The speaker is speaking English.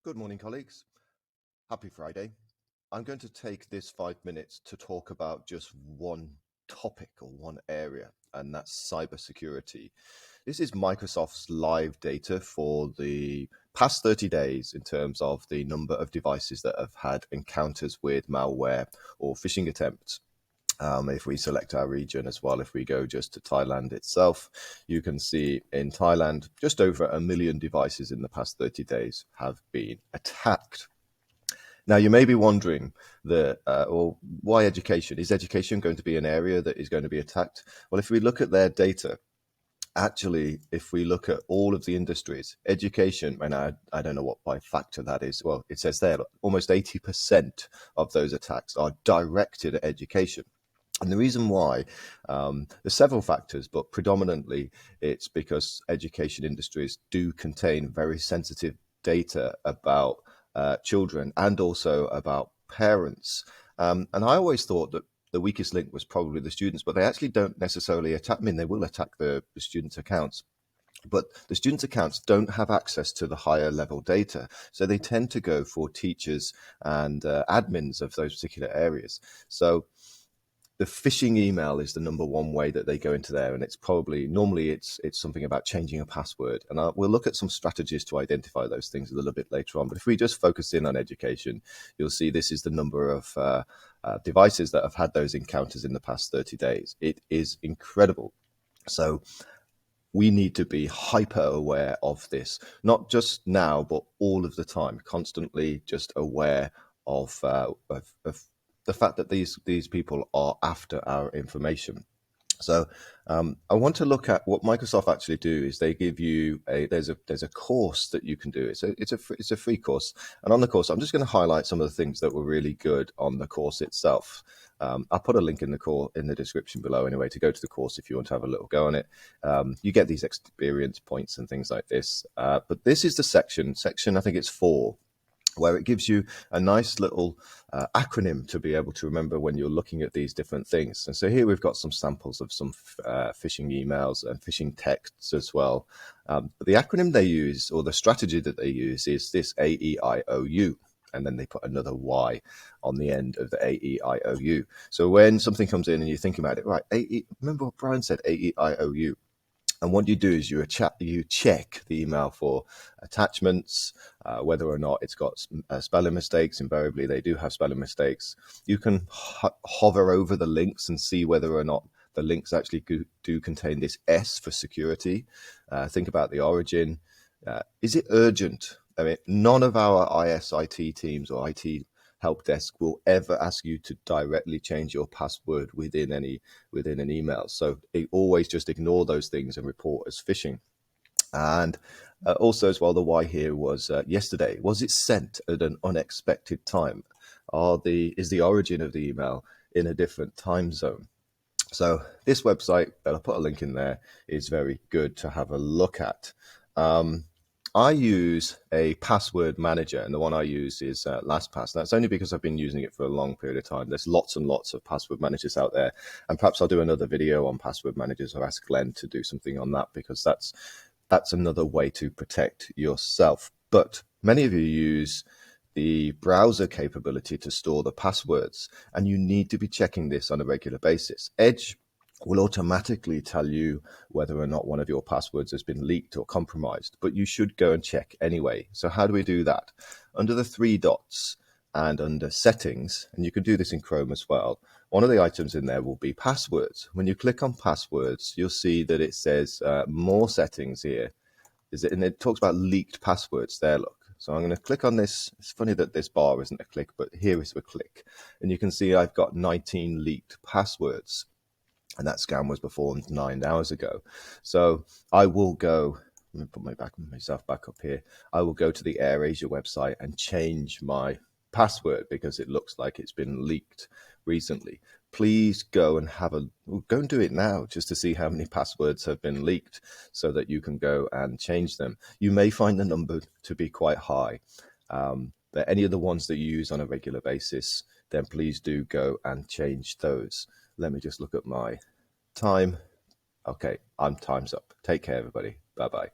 Good morning, colleagues. Happy Friday. I'm going to take this 5 minutes to talk about just one topic or one area, and that's cybersecurity. This is Microsoft's live data for the past 30 days in terms of the number of devices that have had encounters with malware or phishing attempts. If we select our region as well, if we go just to Thailand itself, you can see in Thailand, just over 1 million devices in the past 30 days have been attacked. Now, you may be wondering, why education? Is education going to be an area that is going to be attacked? Well, if we look at their data, actually, if we look at all of the industries, education, and I don't know what by factor that is. Well, it says there, almost 80% of those attacks are directed at education. And the reason why, there's several factors, but predominantly it's because education industries do contain very sensitive data about children and also about parents. And I always thought that the weakest link was probably the students, but they actually don't necessarily attack. I mean, they will attack the students' accounts, but the students' accounts don't have access to the higher level data. So they tend to go for teachers and admins of those particular areas. So the phishing email is the number one way that they go into there, and it's probably normally it's something about changing a password, and we'll look at some strategies to identify those things a little bit later on. But if we just focus in on education, you'll see this is the number of devices that have had those encounters in the past 30 days. It is incredible. So we need to be hyper aware of this, not just now, but all of the time, constantly just aware of the fact that these people are after our information. So I want to look at what Microsoft actually do. Is they give you there's a course that you can do. It's a free course, and on the course I'm just going to highlight some of the things that were really good on the course itself. I'll put a link in the description below anyway to go to the course if you want to have a little go on it. You get these experience points and things like this. But this is the section I think it's 4, where it gives you a nice little acronym to be able to remember when you're looking at these different things. And so here we've got some samples of some phishing emails and phishing texts as well. But the acronym they use, or the strategy that they use, is this AEIOU. And then they put another Y on the end of the AEIOU. So when something comes in and you think about it, right, remember what Brian said, AEIOU. And what you do is you check the email for attachments, whether or not it's got spelling mistakes. Invariably, they do have spelling mistakes. You can hover over the links and see whether or not the links actually do contain this S for security. Think about the origin. Is it urgent? I mean, none of our ISIT teams or IT help desk will ever ask you to directly change your password within an email. So always just ignore those things and report as phishing. And also as well, the why here was yesterday. Was it sent at an unexpected time? Is the origin of the email in a different time zone? So this website, I'll put a link in there, is very good to have a look at. I use a password manager, and the one I use is LastPass. That's only because I've been using it for a long period of time. There's lots and lots of password managers out there, and perhaps I'll do another video on password managers or ask Glenn to do something on that, because that's another way to protect yourself. But many of you use the browser capability to store the passwords, and you need to be checking this on a regular basis. Edge will automatically tell you whether or not one of your passwords has been leaked or compromised, but you should go and check anyway. So how do we do that? Under the 3 dots and under settings, and you can do this in Chrome as well, one of the items in there will be passwords. When you click on passwords, you'll see that it says more settings here. And it talks about leaked passwords there, look. So I'm going to click on this. It's funny that this bar isn't a click, but here is a click. And you can see I've got 19 leaked passwords. And that scan was performed 9 hours ago. So I will go, let me put myself back up here. I will go to the AirAsia website and change my password because it looks like it's been leaked recently. Please go and go and do it now just to see how many passwords have been leaked so that you can go and change them. You may find the number to be quite high. But any of the ones that you use on a regular basis, then please do go and change those. Let me just look at my time. Okay, time's up. Take care, everybody. Bye-bye.